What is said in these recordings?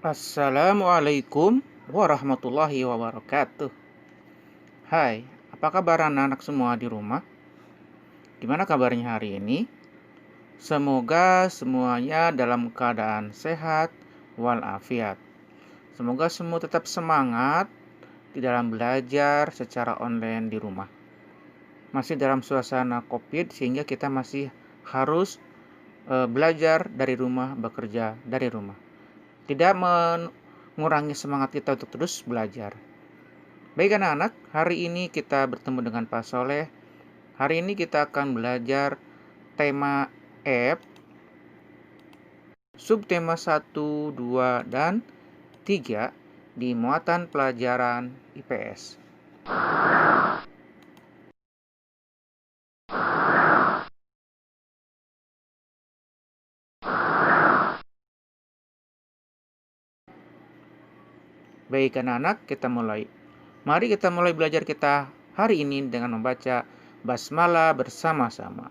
Assalamualaikum warahmatullahi wabarakatuh. Hai, apa kabar anak-anak semua di rumah? Gimana kabarnya hari ini? Semoga semuanya dalam keadaan sehat walafiat. Semoga semua tetap semangat di dalam belajar secara online di rumah. Masih dalam suasana COVID sehingga kita masih harus belajar dari rumah, bekerja dari rumah. Tidak mengurangi semangat kita untuk terus belajar. Baik anak-anak, hari ini kita bertemu dengan Pak Soleh. Hari ini kita akan belajar tema F, subtema 1, 2, dan 3 di muatan pelajaran IPS. Baik anak-anak, kita mulai. Mari kita mulai belajar kita hari ini dengan membaca basmalah bersama-sama.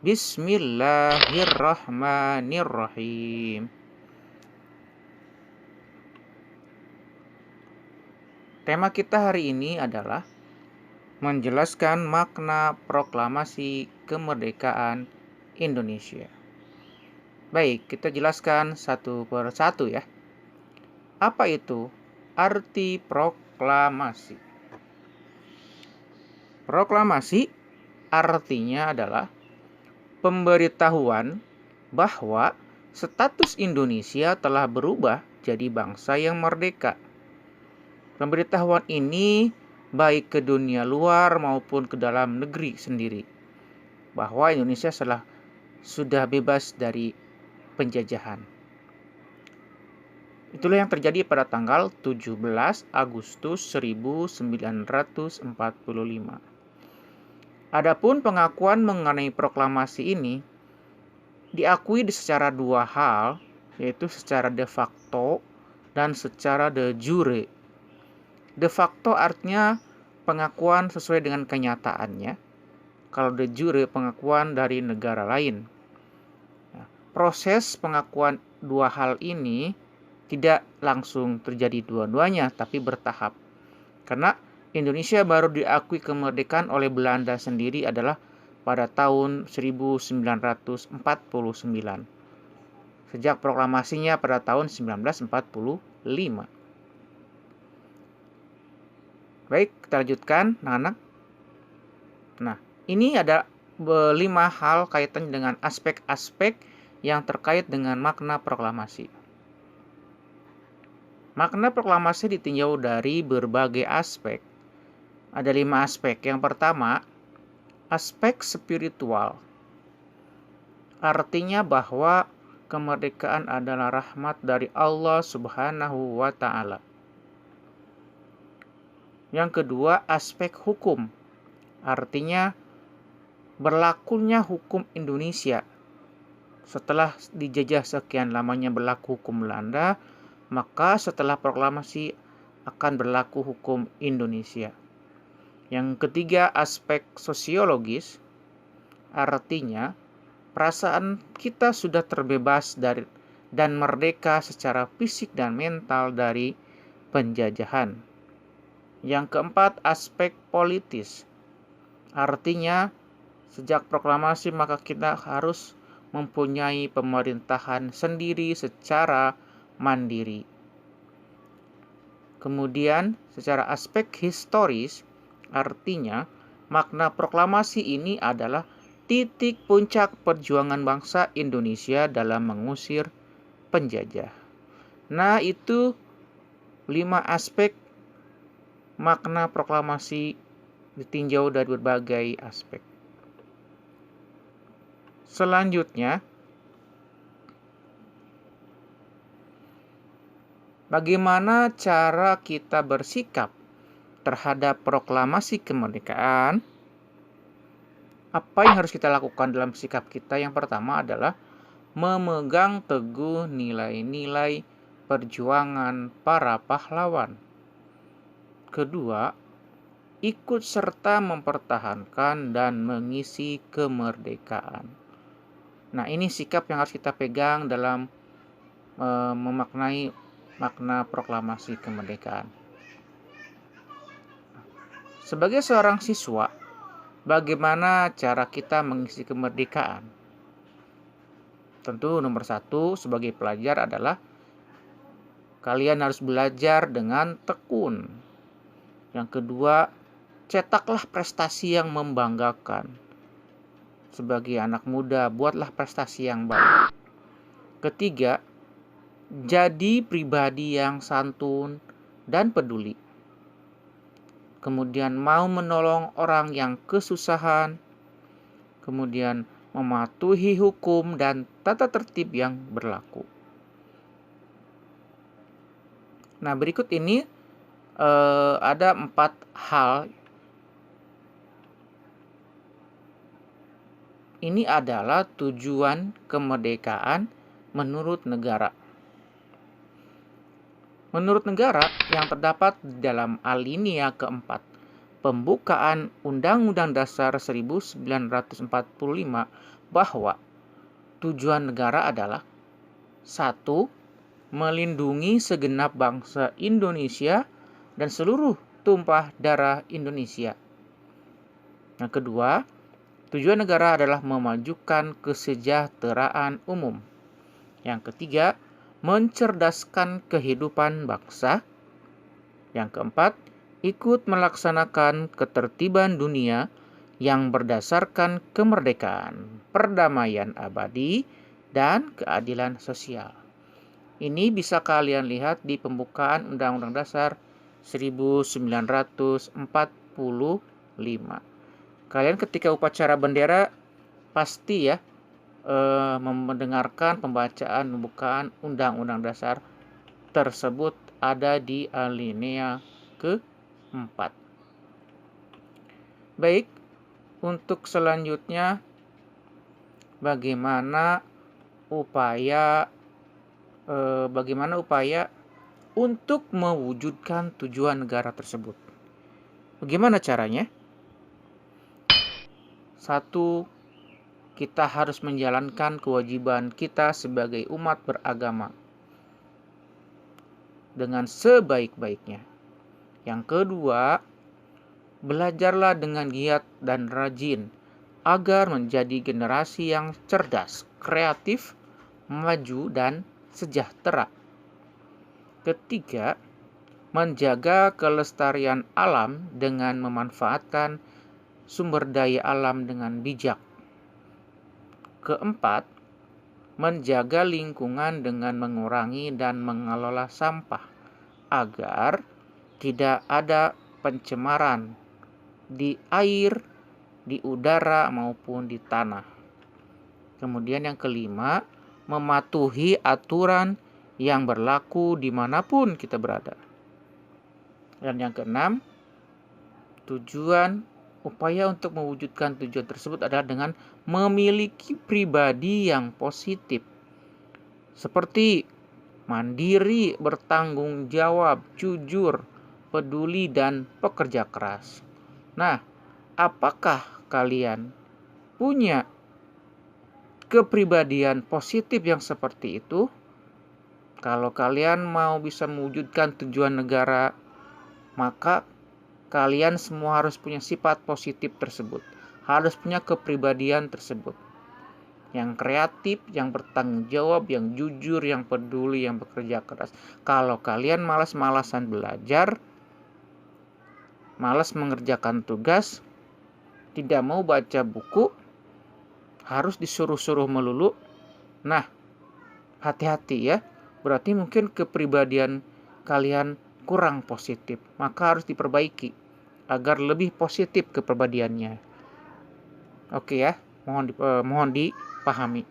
Bismillahirrahmanirrahim. Tema kita hari ini adalah menjelaskan makna proklamasi kemerdekaan Indonesia. Baik, kita jelaskan satu per satu ya. Apa itu arti proklamasi? Proklamasi artinya adalah pemberitahuan bahwa status Indonesia telah berubah jadi bangsa yang merdeka. Pemberitahuan ini baik ke dunia luar maupun ke dalam negeri sendiri, bahwa Indonesia sudah bebas dari penjajahan. Itulah yang terjadi pada tanggal 17 Agustus 1945. Adapun pengakuan mengenai proklamasi ini diakui secara dua hal, yaitu secara de facto dan secara de jure. De facto artinya pengakuan sesuai dengan kenyataannya. Kalau de jure pengakuan dari negara lain. Nah, proses pengakuan dua hal ini tidak langsung terjadi dua-duanya, tapi bertahap. Karena Indonesia baru diakui kemerdekaan oleh Belanda sendiri adalah pada tahun 1949. Sejak proklamasinya pada tahun 1945. Baik, kita lanjutkan, anak-anak. Nah, ini ada 5 hal kaitan dengan aspek-aspek yang terkait dengan makna proklamasi. Makna proklamasi ditinjau dari berbagai aspek. Ada 5 aspek. Yang pertama, aspek spiritual. Artinya bahwa kemerdekaan adalah rahmat dari Allah Subhanahu wa Ta'ala. Yang kedua, aspek hukum. Artinya berlakunya hukum Indonesia. Setelah dijajah sekian lamanya berlaku hukum Belanda, maka setelah proklamasi akan berlaku hukum Indonesia. Yang ketiga, aspek sosiologis. Artinya perasaan kita sudah terbebas dan merdeka secara fisik dan mental dari penjajahan. Yang keempat, aspek politis. Artinya sejak proklamasi maka kita harus mempunyai pemerintahan sendiri secara mandiri. Kemudian secara aspek historis, artinya makna proklamasi ini adalah titik puncak perjuangan bangsa Indonesia dalam mengusir penjajah. Nah, itu 5 aspek makna proklamasi ditinjau dari berbagai aspek. Selanjutnya, bagaimana cara kita bersikap terhadap proklamasi kemerdekaan? Apa yang harus kita lakukan dalam sikap kita? Yang pertama adalah memegang teguh nilai-nilai perjuangan para pahlawan. Kedua, ikut serta mempertahankan dan mengisi kemerdekaan. Nah, ini sikap yang harus kita pegang dalam memaknai makna proklamasi kemerdekaan. Sebagai seorang siswa, bagaimana cara kita mengisi kemerdekaan? Tentu nomor satu sebagai pelajar adalah kalian harus belajar dengan tekun. Yang kedua, cetaklah prestasi yang membanggakan. Sebagai anak muda, buatlah prestasi yang baik. Ketiga, jadi pribadi yang santun dan peduli. Kemudian mau menolong orang yang kesusahan. Kemudian mematuhi hukum dan tata tertib yang berlaku. Nah, berikut ini ada 4 hal. Ini adalah tujuan kemerdekaan menurut negara. Menurut negara yang terdapat dalam alinea keempat pembukaan Undang-Undang Dasar 1945 bahwa tujuan negara adalah 1. Melindungi segenap bangsa Indonesia dan seluruh tumpah darah Indonesia. Yang kedua, tujuan negara adalah memajukan kesejahteraan umum. Yang ketiga, mencerdaskan kehidupan bangsa. Yang keempat, ikut melaksanakan ketertiban dunia yang berdasarkan kemerdekaan, perdamaian abadi, dan keadilan sosial. Ini bisa kalian lihat di pembukaan Undang-Undang Dasar 1945. Kalian ketika upacara bendera pasti ya mendengarkan pembacaan pembukaan Undang-Undang Dasar tersebut ada di alinea ke-4. Baik, untuk selanjutnya bagaimana upaya untuk mewujudkan tujuan negara tersebut. Bagaimana caranya? 1. Kita harus menjalankan kewajiban kita sebagai umat beragama dengan sebaik-baiknya. Yang kedua, belajarlah dengan giat dan rajin agar menjadi generasi yang cerdas, kreatif, maju, dan sejahtera. Ketiga, menjaga kelestarian alam dengan memanfaatkan sumber daya alam dengan bijak. Keempat, menjaga lingkungan dengan mengurangi dan mengelola sampah agar tidak ada pencemaran di air, di udara maupun di tanah. Kemudian yang kelima, mematuhi aturan yang berlaku dimanapun kita berada. Dan yang keenam, upaya untuk mewujudkan tujuan tersebut adalah dengan memiliki pribadi yang positif. Seperti mandiri, bertanggung jawab, jujur, peduli, dan pekerja keras. Nah, apakah kalian punya kepribadian positif yang seperti itu? Kalau kalian mau bisa mewujudkan tujuan negara, maka kalian semua harus punya sifat positif tersebut. Harus punya kepribadian tersebut. Yang kreatif, yang bertanggung jawab, yang jujur, yang peduli, yang bekerja keras. Kalau kalian malas-malasan belajar, malas mengerjakan tugas, tidak mau baca buku, harus disuruh-suruh melulu. Nah, hati-hati ya. Berarti mungkin kepribadian kalian kurang positif. Maka harus diperbaiki agar lebih positif kepribadiannya. Oke ya, mohon dipahami.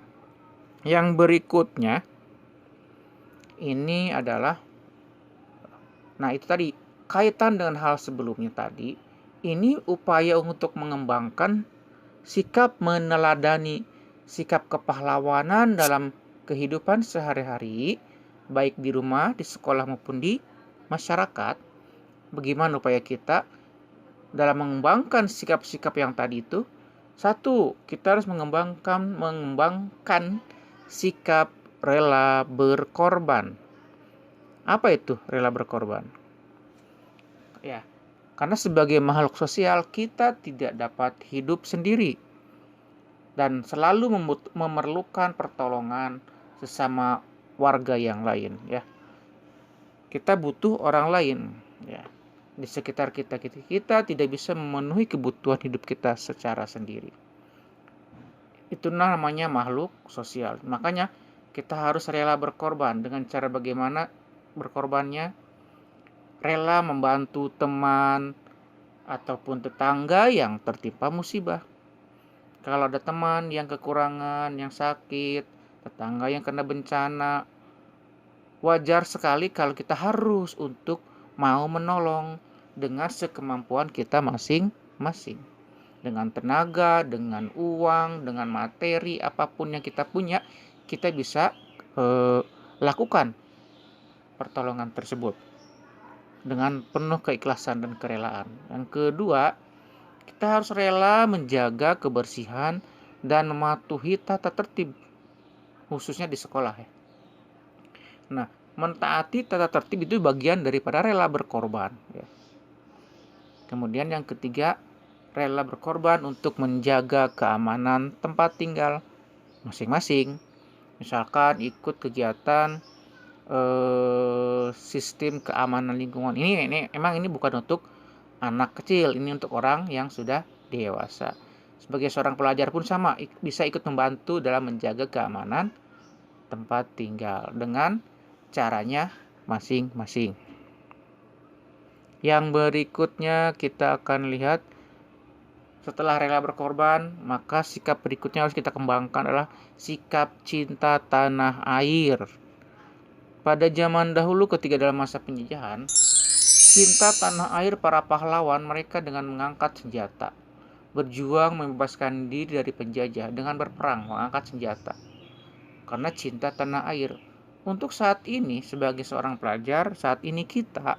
Yang berikutnya ini adalah, nah itu tadi kaitan dengan hal sebelumnya tadi. Ini upaya untuk mengembangkan sikap meneladani, sikap kepahlawanan dalam kehidupan sehari-hari, baik di rumah, di sekolah maupun di masyarakat. Bagaimana upaya kita dalam mengembangkan sikap-sikap yang tadi itu? 1, kita harus mengembangkan sikap rela berkorban. Apa itu rela berkorban? Ya, karena sebagai makhluk sosial kita tidak dapat hidup sendiri dan selalu memerlukan pertolongan sesama warga yang lain, ya. Kita butuh orang lain, ya. Di sekitar kita tidak bisa memenuhi kebutuhan hidup kita secara sendiri. Itu namanya makhluk sosial. Makanya kita harus rela berkorban. Dengan cara bagaimana berkorbannya? Rela membantu teman ataupun tetangga yang tertimpa musibah. Kalau ada teman yang kekurangan, yang sakit, tetangga yang kena bencana, wajar sekali kalau kita harus untuk mau menolong dengan sekemampuan kita masing-masing. Dengan tenaga, dengan uang, dengan materi, apapun yang kita punya, kita bisa lakukan pertolongan tersebut dengan penuh keikhlasan dan kerelaan. Yang kedua, kita harus rela menjaga kebersihan dan mematuhi tata tertib, khususnya di sekolah, ya. Nah, mentaati tata tertib itu bagian daripada rela berkorban, ya. Kemudian yang ketiga, rela berkorban untuk menjaga keamanan tempat tinggal masing-masing. Misalkan ikut kegiatan sistem keamanan lingkungan. Ini emang ini bukan untuk anak kecil, ini untuk orang yang sudah dewasa. Sebagai seorang pelajar pun sama, bisa ikut membantu dalam menjaga keamanan tempat tinggal dengan caranya masing-masing. Yang berikutnya kita akan lihat, setelah rela berkorban, maka sikap berikutnya harus kita kembangkan adalah sikap cinta tanah air. Pada zaman dahulu ketika dalam masa penjajahan, cinta tanah air para pahlawan mereka dengan mengangkat senjata, berjuang membebaskan diri dari penjajah dengan berperang mengangkat senjata. Karena cinta tanah air. Untuk saat ini sebagai seorang pelajar, saat ini kita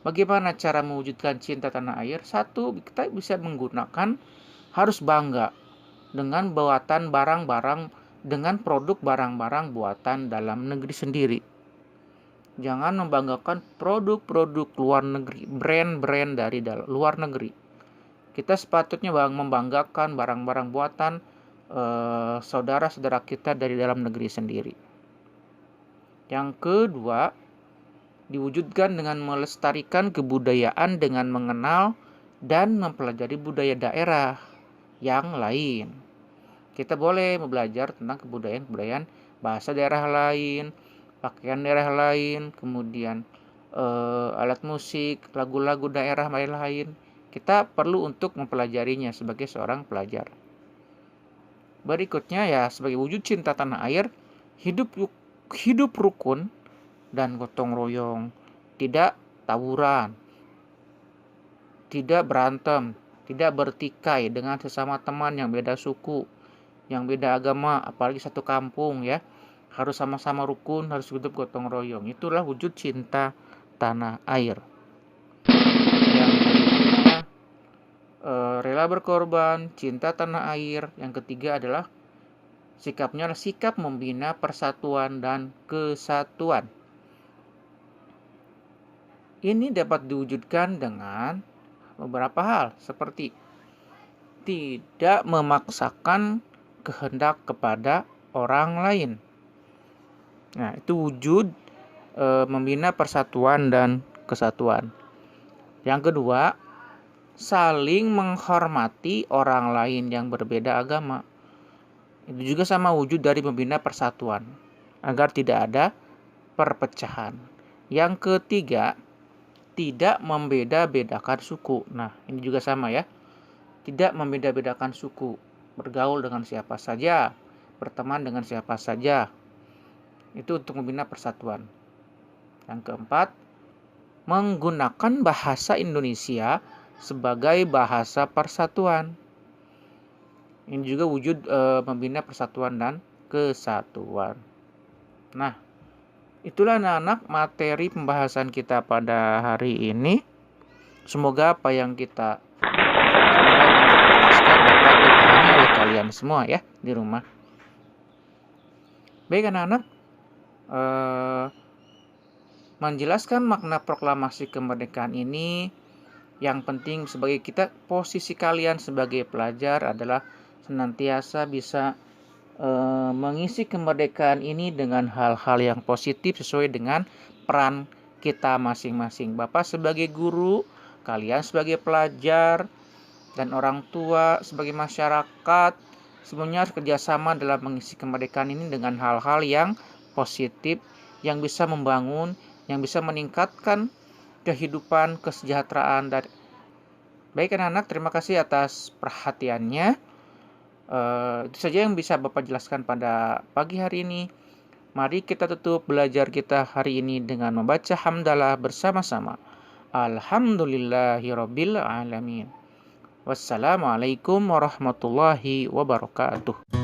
bagaimana cara mewujudkan cinta tanah air? Satu, kita bisa menggunakan, harus bangga dengan buatan barang-barang, dengan produk barang-barang buatan dalam negeri sendiri. Jangan membanggakan produk-produk luar negeri, brand-brand dari luar negeri. Kita sepatutnya membanggakan barang-barang buatan saudara-saudara kita dari dalam negeri sendiri. Yang kedua, diwujudkan dengan melestarikan kebudayaan dengan mengenal dan mempelajari budaya daerah yang lain. Kita boleh belajar tentang kebudayaan bahasa daerah lain, pakaian daerah lain, kemudian alat musik, lagu-lagu daerah lain. Kita perlu untuk mempelajarinya sebagai seorang pelajar. Berikutnya ya, sebagai wujud cinta tanah air, hidup rukun dan gotong royong, tidak tawuran, tidak berantem, tidak bertikai dengan sesama teman yang beda suku, yang beda agama, apalagi satu kampung, ya. Harus sama-sama rukun, harus hidup gotong royong. Itulah wujud cinta tanah air. Yang berikutnya, rela berkorban, cinta tanah air. Yang ketiga adalah sikapnya adalah sikap membina persatuan dan kesatuan. Ini dapat diwujudkan dengan beberapa hal, seperti tidak memaksakan kehendak kepada orang lain. Nah, itu wujud membina persatuan dan kesatuan. Yang kedua, saling menghormati orang lain yang berbeda agama. Itu juga sama wujud dari membina persatuan agar tidak ada perpecahan. Yang ketiga, tidak membeda-bedakan suku. Nah, ini juga sama, ya. Tidak membeda-bedakan suku. Bergaul dengan siapa saja, berteman dengan siapa saja. Itu untuk membina persatuan. Yang keempat, menggunakan bahasa Indonesia sebagai bahasa persatuan. Ini juga wujud membina persatuan dan kesatuan. Nah, itulah anak-anak materi pembahasan kita pada hari ini. Semoga apa yang kita jelaskan dapat dipahami oleh kalian semua, ya, di rumah. Baik anak-anak, menjelaskan makna proklamasi kemerdekaan ini, yang penting sebagai kita, posisi kalian sebagai pelajar adalah senantiasa bisa mengisi kemerdekaan ini dengan hal-hal yang positif sesuai dengan peran kita masing-masing. Bapak sebagai guru, kalian sebagai pelajar, dan orang tua sebagai masyarakat sebenarnya harus kerjasama dalam mengisi kemerdekaan ini dengan hal-hal yang positif, yang bisa membangun, yang bisa meningkatkan kehidupan, kesejahteraan. Dan baik anak-anak, terima kasih atas perhatiannya. Itu saja yang bisa Bapak jelaskan pada pagi hari ini. Mari kita tutup belajar kita hari ini dengan membaca hamdalah bersama-sama. Alhamdulillahirabbil alamin. Wassalamualaikum warahmatullahi wabarakatuh.